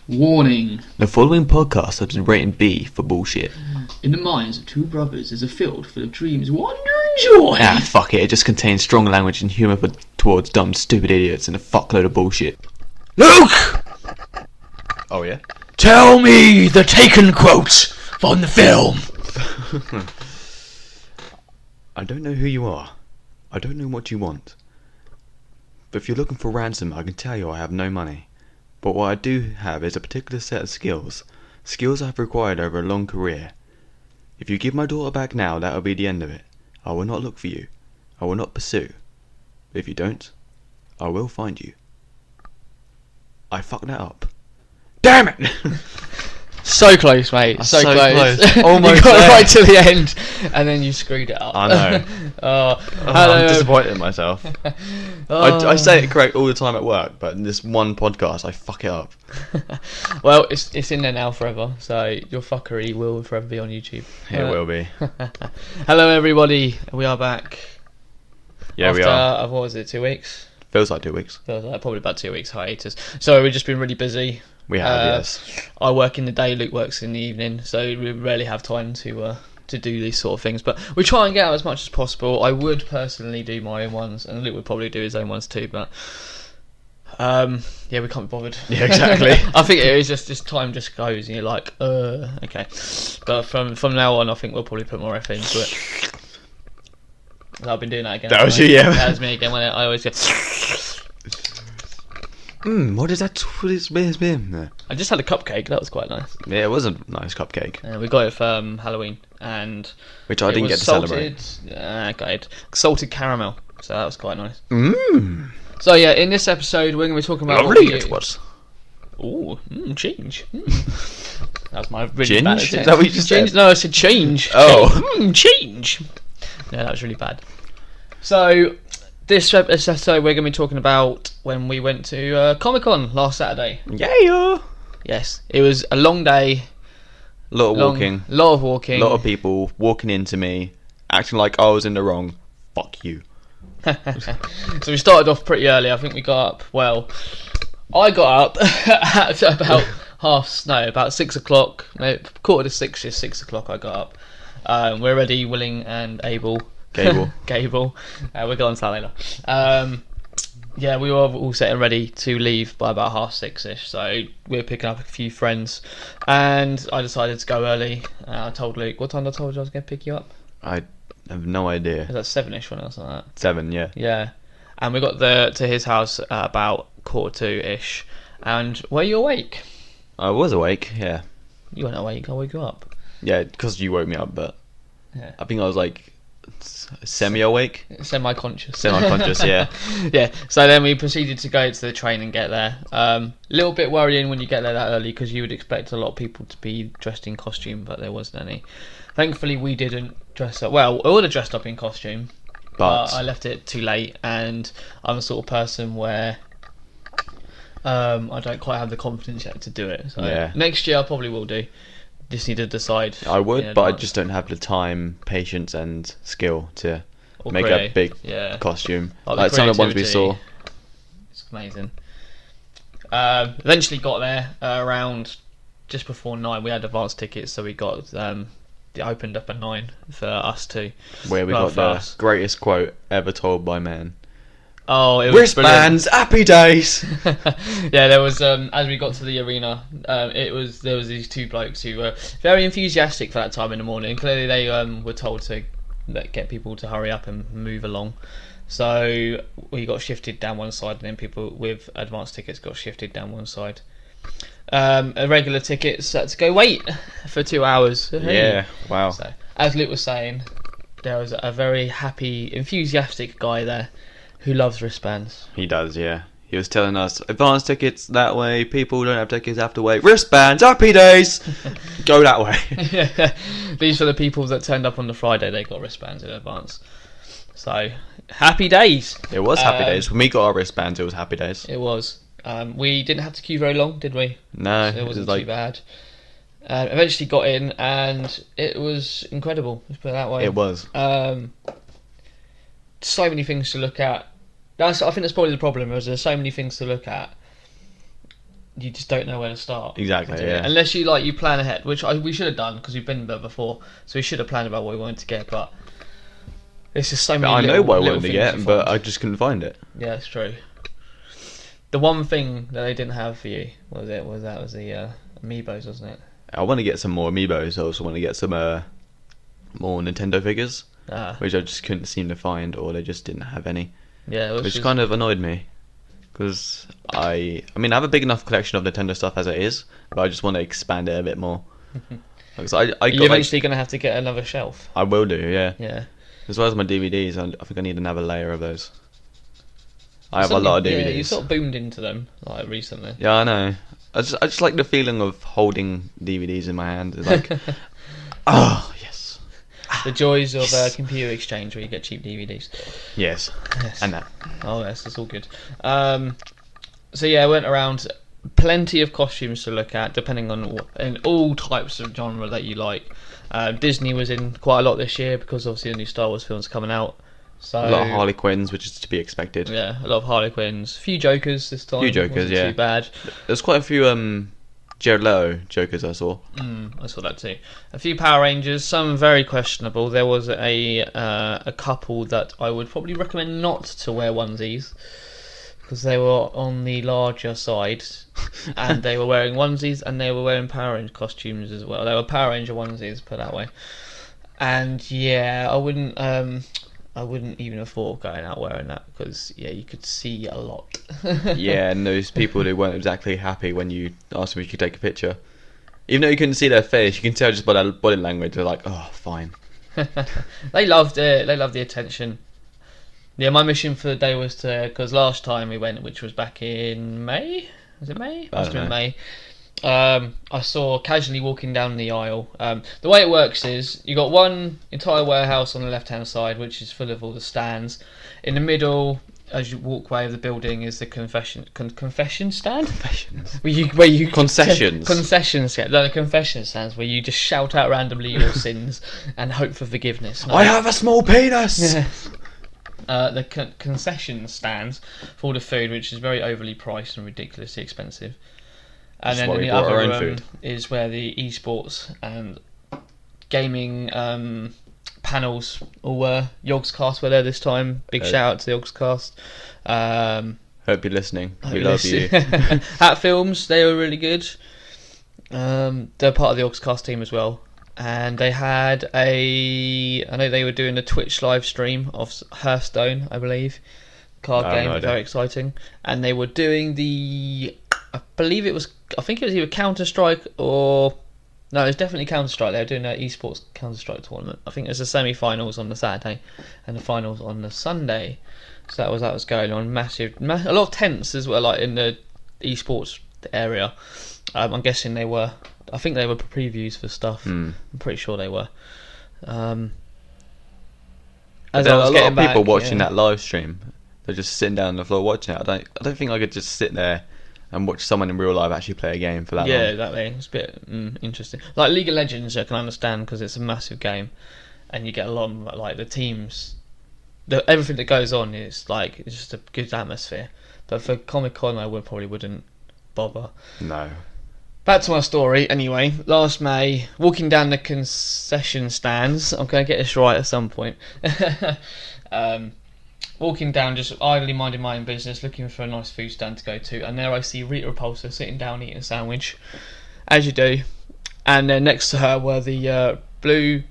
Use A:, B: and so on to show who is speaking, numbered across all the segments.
A: Warning.
B: The following podcast has been rated B for bullshit.
A: In the minds of two brothers is a field full of dreams, wonder and joy.
B: Fuck it. It just contains strong language and humour towards dumb, stupid idiots and a fuckload of bullshit.
C: Luke!
B: Oh, yeah?
C: Tell me the Taken quotes from the film.
B: I don't know who you are. I don't know what you want. But if you're looking for ransom, I can tell you I have no money. But what I do have is a particular set of skills. Skills I've acquired over a long career. If you give my daughter back now, that will be the end of it. I will not look for you. I will not pursue. But if you don't, I will find you. I fucked that up.
C: Damn it! So close, mate. So close.
B: Almost
C: you got
B: there.
C: right to the end, and then you screwed it up.
B: I know.
C: Hello.
B: I'm disappointed in myself. I say it correct all the time at work, but in this one podcast, I fuck it up.
C: Well, it's in there now forever, so your fuckery will forever be on YouTube.
B: It will be.
C: Hello, everybody. We are back.
B: Yeah, we are.
C: After, what was it, 2 weeks?
B: Feels like 2 weeks.
C: Feels like probably about 2 weeks hiatus. So we've just been really busy.
B: We have, yes.
C: I work in the day, Luke works in the evening, so we rarely have time to do these sort of things. But we try and get out as much as possible. I would personally do my own ones, and Luke would probably do his own ones too. But yeah, we can't be bothered.
B: Yeah, exactly.
C: I think it is just time just goes, and you're like, okay. But from now on, I think we'll probably put more effort into it. I've been doing that again.
B: That was you, yeah.
C: That was me again. When I always get.
B: What is that? What is been?
C: I just had a cupcake. That was quite nice.
B: Yeah, it was a nice cupcake.
C: We got it for Halloween, and
B: which I didn't get to celebrate.
C: Got it. Salted caramel, so that was quite nice.
B: So
C: yeah, in this episode, we're going to be talking about.
B: Lovely it was.
C: Ooh, change. That was my really
B: Ginge?
C: bad
B: Is
C: attempt.
B: that what you just said?
C: No, I said change.
B: Oh.
C: Change. No, that was really bad. So, this episode we're going to be talking about when we went to Comic-Con last Saturday.
B: Yeah.
C: Yes, it was a long day.
B: Lot of walking.
C: Lot of walking.
B: Lot of people walking into me, acting like I was in the wrong. Fuck you.
C: So we started off pretty early. I think we got up, well, I got up at about about 6 o'clock, maybe 5:45, just 6 o'clock I got up. We're ready, willing and able.
B: Gable.
C: We'll go on to that later. Yeah, we were all set and ready to leave by about 6:30ish, so we were picking up a few friends, and I decided to go early. I told Luke, what time I told you I was going to pick you up?
B: I have no idea.
C: It was 7ish when I was like that.
B: 7, yeah.
C: Yeah, and we got to his house about 2:45ish, and were you awake?
B: I was awake, yeah.
C: You weren't awake, I woke you up.
B: Yeah, because you woke me up, but
C: Yeah.
B: I think I was like semi-awake?
C: Semi-conscious,
B: yeah.
C: Yeah, so then we proceeded to go to the train and get there. A little bit worrying when you get there that early, because you would expect a lot of people to be dressed in costume, but there wasn't any. Thankfully we didn't dress up. Well, I would have dressed up in costume, but I left it too late, and I'm the sort of person where I don't quite have the confidence yet to do it. So
B: Yeah.
C: next year I probably will do. Just need to decide.
B: I would,
C: in
B: but I
C: advance.
B: just don't have the time, patience and skill to
C: Or
B: make
C: create,
B: a big
C: yeah.
B: costume.
C: Like
B: Like
C: the
B: some of the ones we saw.
C: creativity. It's amazing. Eventually got there around just before 9. We had advance tickets, so we got it opened up at 9 for us too.
B: Where we
C: Well,
B: got
C: for
B: the
C: us.
B: greatest quote ever told by man.
C: Oh, it was brilliant.
B: Wristbands, happy days!
C: Yeah, there was as we got to the arena, there was these two blokes who were very enthusiastic for that time in the morning. Clearly they were told to get people to hurry up and move along. So we got shifted down one side, and then people with advanced tickets got shifted down one side. Regular tickets had to go wait for 2 hours.
B: Yeah, wow.
C: So, as Luke was saying, there was a very happy, enthusiastic guy there who loves wristbands.
B: He does, yeah. He was telling us, advance tickets that way, people who don't have tickets have to wait. Wristbands, happy days! Go that way.
C: Yeah. These were the people that turned up on the Friday, they got wristbands in advance. So, happy days.
B: It was happy days. When we got our wristbands, it was happy days.
C: It was. We didn't have to queue very long, did we?
B: No,
C: So it wasn't
B: like
C: too bad. Eventually got in, and it was incredible, let's put it that way.
B: it was.
C: So many things to look at. I think that's probably the problem, is there's so many things to look at. you just don't know where to start.
B: Exactly,
C: to do it.
B: yeah.
C: Unless you plan ahead, which we should have done because we've been there before. So we should have planned about what we wanted to get, but it's just so many.
B: I know what I wanted to
C: things
B: get,
C: you
B: but
C: find.
B: I just couldn't find it.
C: Yeah, it's true. The one thing that they didn't have for you was the amiibos, wasn't it?
B: I want to get some more amiibos. I also want to get some more Nintendo figures, which I just couldn't seem to find, or they just didn't have any,
C: Yeah,
B: which kind of annoyed me. Because I mean, I have a big enough collection of Nintendo stuff as it is, but I just want to expand it a bit more. Because
C: You're eventually going to have to get another shelf.
B: I will do, yeah.
C: Yeah.
B: As well as my DVDs, I think I need another layer of those. I have a lot of DVDs.
C: Yeah, you sort of boomed into them like recently.
B: Yeah, I know. I just like the feeling of holding DVDs in my hand. It's like, oh yes,
C: The joys of computer exchange where you get cheap DVDs.
B: yes,
C: Yes.
B: and that.
C: Oh yes, it's all good. So yeah, I went around. Plenty of costumes to look at, depending on in all types of genre that you like. Disney was in quite a lot this year because obviously the new Star Wars film's coming out. So
B: A lot of Harley Quinns, which is to be expected.
C: yeah, a lot of Harley Quinns. A few Jokers this time.
B: Few Jokers,
C: Wasn't
B: yeah.
C: Too bad.
B: There's quite a few Jared Leto Jokers I saw.
C: I saw that too. A few Power Rangers, some very questionable. There was a couple that I would probably recommend not to wear onesies because they were on the larger side, and they were wearing onesies and they were wearing Power Ranger costumes as well. They were Power Ranger onesies, put that way. And yeah, I wouldn't even have thought of going out wearing that because yeah, you could see a lot.
B: Yeah, and those people who weren't exactly happy when you asked them if you could take a picture. Even though you couldn't see their face, you can tell just by their body language. They're like, oh, fine.
C: They loved it. They loved the attention. Yeah, my mission for the day was to, because last time we went, which was back in May. Was it May? Must have been May. I saw casually walking down the aisle. The way it works is you got one entire warehouse on the left-hand side, which is full of all the stands. In the middle, as you walk away of the building, is the confession stand.
B: Confessions.
C: Where you
B: Concessions.
C: Concessions. Yeah, the confession stands where you just shout out randomly your sins and hope for forgiveness.
B: I have a small penis!
C: Yeah. The concession stands for all the food, which is very overly priced and ridiculously expensive. And
B: That's
C: then
B: why
C: in
B: we
C: the
B: brought our
C: other
B: own
C: room
B: food.
C: is where the esports and gaming panels all were. Yogscast were there this time. Big shout out to the Yogscast.
B: Hope you're listening. We love you.
C: Hat Films, they were really good. They're part of the Yogscast team as well. And they had I know they were doing a Twitch live stream of Hearthstone, I believe. Card
B: I have
C: game,
B: no idea.
C: very exciting. And they were doing I think it was either Counter-Strike or... No, it was definitely Counter-Strike. They were doing an esports Counter-Strike tournament. I think it was the semi-finals on the Saturday and the finals on the Sunday. So that was going on. A lot of tents as well, like in the esports area. I'm guessing they were... I think they were previews for stuff. I'm pretty sure they were.
B: There are a lot of people watching
C: yeah.
B: that live stream. They're just sitting down on the floor watching it. I don't think I could just sit there and watch someone in real life actually play a game for that
C: Yeah,
B: long.
C: exactly. It's a bit interesting. Like League of Legends, I can understand because it's a massive game, and you get a lot of like the teams, everything that goes on is like it's just a good atmosphere. But for Comic Con, I probably wouldn't bother.
B: No.
C: Back to my story, anyway. Last May, walking down the concession stands. I'm going to get this right at some point. Walking down, just idly minding my own business, looking for a nice food stand to go to. And there I see Rita Repulsa sitting down eating a sandwich, as you do. And then next to her were the blue,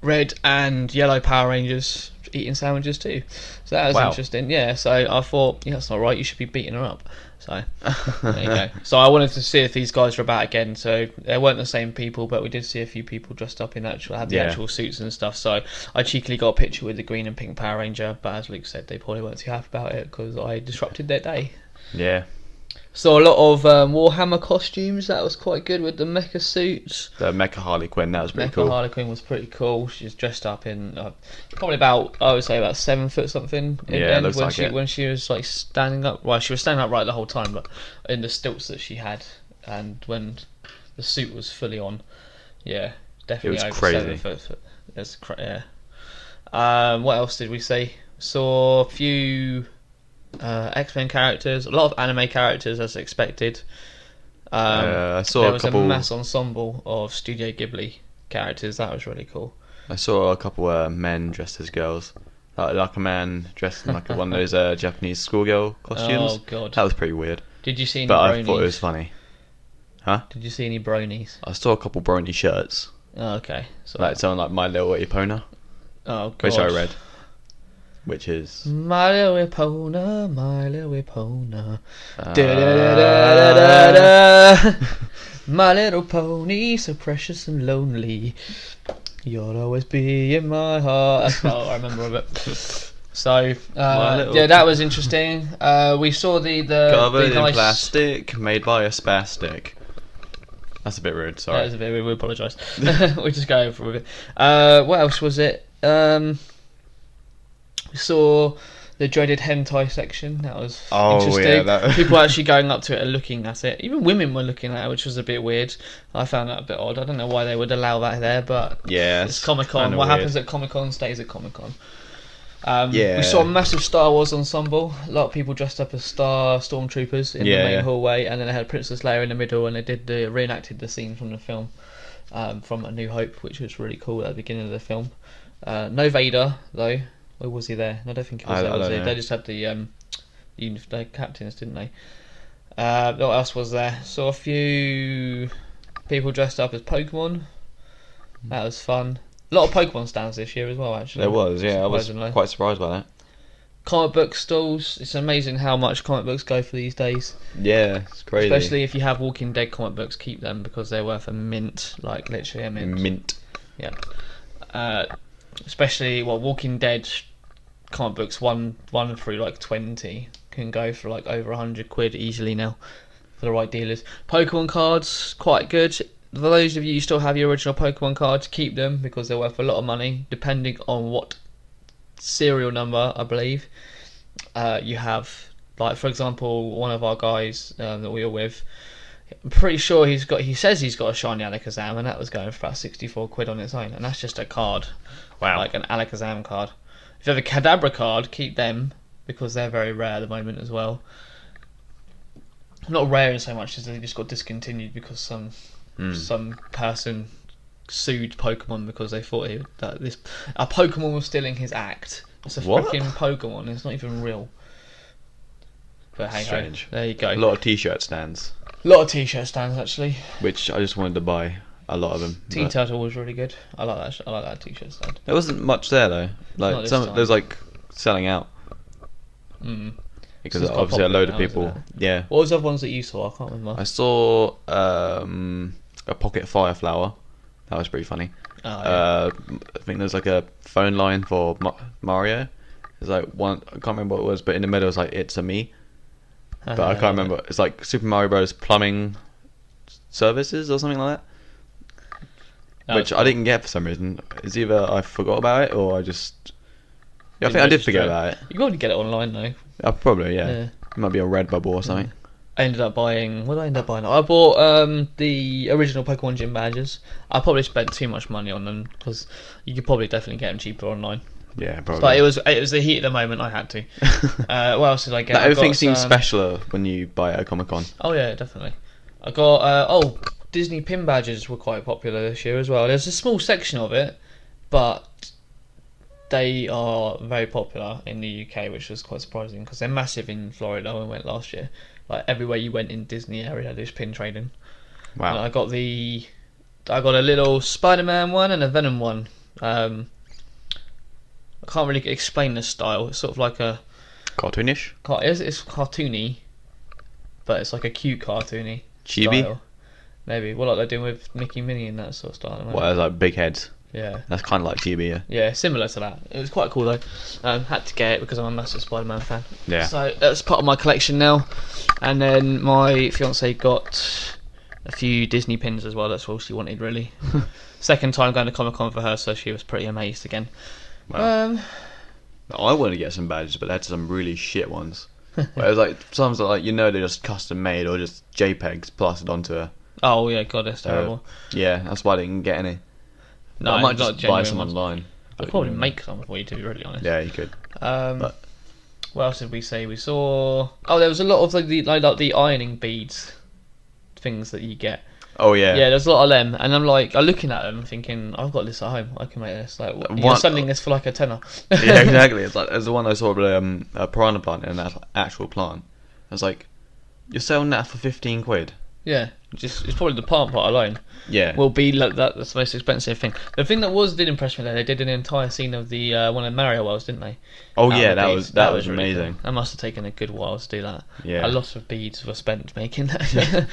C: red and yellow Power Rangers eating sandwiches too. So that was interesting. Yeah, so I thought, yeah, that's not right. You should be beating her up. So there you go. So I wanted to see if these guys were about again. So they weren't the same people, but we did see a few people dressed up in had the actual suits and stuff. So I cheekily got a picture with the green and pink Power Ranger. But as Luke said, they probably weren't too happy about it because I disrupted their day.
B: Yeah.
C: Saw a lot of Warhammer costumes. That was quite good with the mecha suits.
B: The Mecha Harley Quinn, that was pretty
C: Mecha
B: cool.
C: Harley Quinn was pretty cool. She's dressed up in probably about, I would say about 7 foot something.
B: Yeah, it looks like it.
C: When she was like standing up. Well, she was standing upright the whole time, but in the stilts that she had, and when the suit was fully on, yeah, definitely
B: It was
C: over
B: crazy.
C: 7 foot. Yeah. What else did we see? Saw a few X-Men characters, a lot of anime characters as expected.
B: I saw
C: there
B: a
C: was
B: couple.
C: a mass ensemble of Studio Ghibli characters. That was really cool.
B: I saw a couple men dressed as girls. Like a man dressed in like one of those Japanese schoolgirl costumes.
C: Oh god!
B: That was pretty weird.
C: Did you see any
B: But
C: bronies?
B: I thought it was funny. Huh?
C: Did you see any bronies?
B: I saw a couple brony shirts.
C: Oh, okay. So
B: Like something like My Little Epona,
C: oh god.
B: which I read. Which is
C: My little Epona, my little Epona.
B: uh,
C: Da-da-da-da-da-da. My little pony, so precious and lonely. You'll always be in my heart. That's what I remember of it. So,
B: little-
C: that was interesting. We saw the
B: covered
C: nice,
B: in plastic, made by a spastic. That's a bit rude.
C: That
B: Sorry.
C: was a bit weird, we apologise. We just go over with it. What else was it? We saw the dreaded hentai section. That was interesting.
B: Yeah, that...
C: People were actually going up to it and looking at it. Even women were looking at it, which was a bit weird. I found that a bit odd. I don't know why they would allow that there, but
B: yeah,
C: it's Comic Con.
B: kinda
C: What
B: weird.
C: happens at Comic Con stays at Comic Con.
B: Yeah.
C: We saw a massive Star Wars ensemble. A lot of people dressed up as Stormtroopers in the main hallway, and then they had Princess Leia in the middle, and they reenacted the scene from the film, from A New Hope, which was really cool at the beginning of the film. No Vader though. Or was he there? I don't think he was there.
B: I
C: Was
B: don't
C: he?
B: know.
C: They just had the captains, didn't they? What else was there? Saw a few people dressed up as Pokemon. That was fun. A lot of Pokemon stands this year as well, actually.
B: There was, yeah. I was
C: Surprisingly.
B: quite surprised by that.
C: Comic book stalls. It's amazing how much comic books go for these days.
B: Yeah, it's crazy.
C: Especially if you have Walking Dead comic books, keep them because they're worth a mint, like literally a mint.
B: Mint.
C: Yeah. Especially Walking Dead comic books, one through like 20 can go for like over £100 easily now for the right dealers. Pokemon cards, quite good. For those of you who still have your original Pokemon cards, keep them because they're worth a lot of money, depending on what serial number, I believe, you have. Like, for example, one of our guys that we were with, I'm pretty sure he says he's got a shiny Alakazam, and that was going for about £64 on its own, and that's just a card.
B: Wow.
C: Like an Alakazam card. If you have a Kadabra card, keep them because they're very rare at the moment as well. Not rare in so much as they just got discontinued because some person sued Pokemon because they thought a Pokemon was stealing his act. It's a
B: What?
C: freaking Pokemon. It's not even real. But hey,
B: Strange.
C: there you go.
B: A lot of t-shirt stands,
C: A lot of t-shirt stands actually.
B: which I just wanted to buy a lot of them.
C: Teen
B: but
C: Turtle was really good. I like that. I like that t-shirt stand.
B: there wasn't much there though.
C: Not
B: Like
C: this
B: some,
C: time.
B: there's like selling out
C: Mm.
B: because
C: it's quite
B: obviously a
C: popular
B: load of
C: now, isn't
B: people.
C: it?
B: Yeah.
C: What was the other ones that you saw? I can't remember.
B: I saw a pocket fire flower. That was pretty funny.
C: Oh, yeah.
B: I think there's like a phone line for Mario. There's like one. I can't remember what it was, but in the middle it's like "It's a me." But I can't remember. It's like Super Mario Bros. Plumbing services or something like that, which I didn't get for some reason. It's either I forgot about it or I just. Yeah, I think I did forget about it.
C: You can probably get it online though.
B: Probably, yeah.
C: Yeah.
B: It might be on Redbubble or something.
C: I ended up buying. What did I end up buying? I bought the original Pokemon gym badges. I probably spent too much money on them because you could probably definitely get them cheaper online.
B: Yeah, probably.
C: But it was the heat of the moment. I had to. What else did I get?
B: Like,
C: I
B: everything
C: got
B: seems
C: some-
B: specialer when you buy it at Comic Con.
C: Oh yeah, definitely. I got Disney pin badges were quite popular this year as well. There's a small section of it, but they are very popular in the UK, which was quite surprising because they're massive in Florida. When we went last year, like everywhere you went in Disney area, there's pin trading.
B: Wow.
C: And I got a little Spider-Man one and a Venom one. I can't really explain the style. It's sort of like a
B: Cartoonish?
C: it's cartoony, but it's like a cute cartoony
B: Chibi?
C: style. Maybe. Well, like they're doing with Mickey, Minnie and that sort of style.
B: What, has like big heads?
C: Yeah.
B: That's kind of like Chibi, yeah.
C: Yeah, similar to that. It was quite cool though. Had to get it because I'm a massive Spider-Man fan.
B: Yeah.
C: So that's part of my collection now. And then my fiance got a few Disney pins as well. That's all she wanted really. Second time going to Comic Con for her, so she was pretty amazed again.
B: Wow. I wanted to get some badges, but they had some really shit ones. Where it was like, some are like, they're just custom made or just JPEGs plastered onto a.
C: Oh yeah, God, that's terrible.
B: Yeah, that's why I didn't get any.
C: No,
B: I might
C: not
B: just buy
C: genuine
B: some
C: ones.
B: online.
C: I'd probably make some for you, to be really honest.
B: Yeah, you could. But-
C: What else did we say? We saw. Oh, there was a lot of the ironing beads things that you get.
B: Oh yeah.
C: Yeah, there's a lot of them, and I'm like, I'm looking at them, thinking, I've got this at home. I can make this. Like, you're selling this for like a tenner.
B: Yeah, exactly. It's like there's the one I saw with a piranha plant in an actual plant. I was like, you're selling that for 15 quid.
C: Yeah, just it's probably the plant pot alone.
B: Yeah.
C: Will be like that. That's the most expensive thing. The thing that did impress me though, they did an entire scene of the one of Mario Worlds, didn't they?
B: Oh
C: Out
B: yeah,
C: of the beads.
B: that was
C: really
B: amazing.
C: cool. That must have taken a good while to do that.
B: Yeah.
C: A lot of beads were spent making that.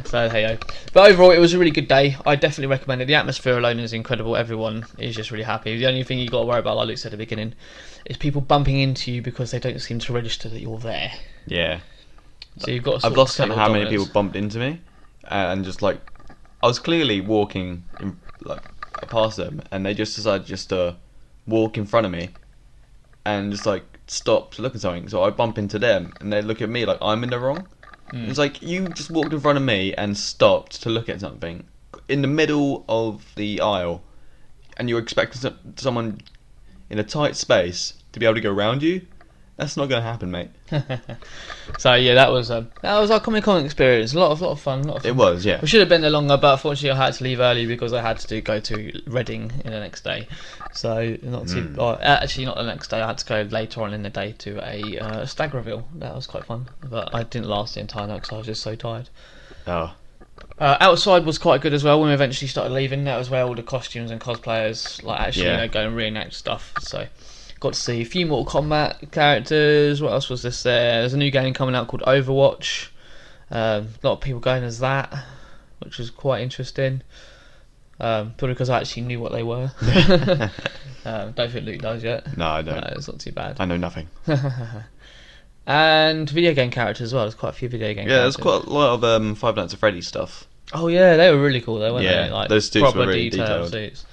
C: So hey, but overall it was a really good day. I definitely recommend it. The atmosphere alone is incredible. Everyone is just really happy. The only thing you got to worry about, like Luke said at the beginning, is people bumping into you because they don't seem to register that you're there.
B: Yeah.
C: So you've got to
B: I've lost count of how many people bumped into me, and just like I was clearly walking like past them, and they just decided just to walk in front of me, and just like stop to look at something. So I bump into them, and they look at me like I'm in the wrong. It's like you just walked in front of me and stopped to look at something in the middle of the aisle, and you're expecting someone in a tight space to be able to go around you. That's not going to happen, mate.
C: So yeah, that was our Comic Con experience. A lot of fun.
B: It was, yeah.
C: We should have been there longer, but unfortunately I had to leave early because I had to go to Reading in the next day. So not too. Actually, not the next day. I had to go later on in the day to a stag reveal. That was quite fun, but I didn't last the entire night because I was just so tired.
B: Oh.
C: Outside was quite good as well. When we eventually started leaving, that was where all the costumes and cosplayers actually go and reenact stuff. So. Got to see a few Mortal Kombat characters. What else was this there? There's a new game coming out called Overwatch. A lot of people going as that, which was quite interesting. Probably because I actually knew what they were. Don't think Luke does yet.
B: No, I don't.
C: No, it's not too bad.
B: I know nothing.
C: And video game characters as well. There's quite a few video game
B: Yeah,
C: characters.
B: there's quite a lot of Five Nights at Freddy's stuff.
C: Oh yeah, they were really cool though, weren't
B: Yeah,
C: they? Like,
B: those suits
C: proper
B: were really
C: detailed
B: detailed.
C: suits.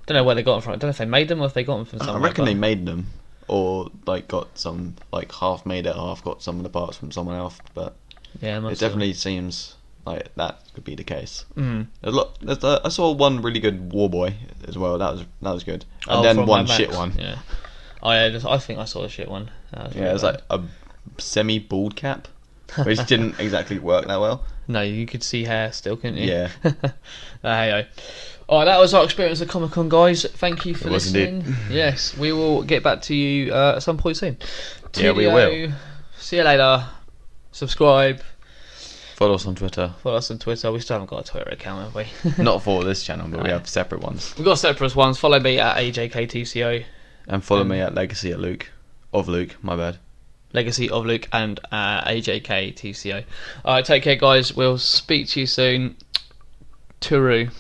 C: Don't know where they got them from. I don't know if they made them or if they got them from
B: I
C: somewhere.
B: reckon they made them, or like got some like half made it, half got some of the parts from someone else. But
C: Yeah,
B: it definitely seems like that could be the case.
C: Mm.
B: I saw one really good War Boy as well. That was good, and
C: Oh,
B: then
C: from
B: one
C: Mad
B: shit
C: Max.
B: one.
C: Yeah. Oh yeah, I think I saw the shit one.
B: Yeah, it was like a semi bald cap, which didn't exactly work that well.
C: No, you could see hair still, couldn't you?
B: Yeah.
C: Hey. Alright, that was our experience at Comic Con, guys. Thank you for
B: It was
C: listening. Yes, we will get back to you at some point soon.
B: Yeah, we will.
C: See you later. Subscribe.
B: Follow us on Twitter.
C: Follow us on Twitter. We still haven't got a Twitter account, have we?
B: Not for this channel, but we
C: No.
B: have separate ones.
C: We've got separate ones. Follow me at AJKTCO.
B: And follow me at Legacy at Luke. Of Luke, my bad.
C: Legacy of Luke and AJKTCO. Alright, take care, guys. We'll speak to you soon. Tooroo.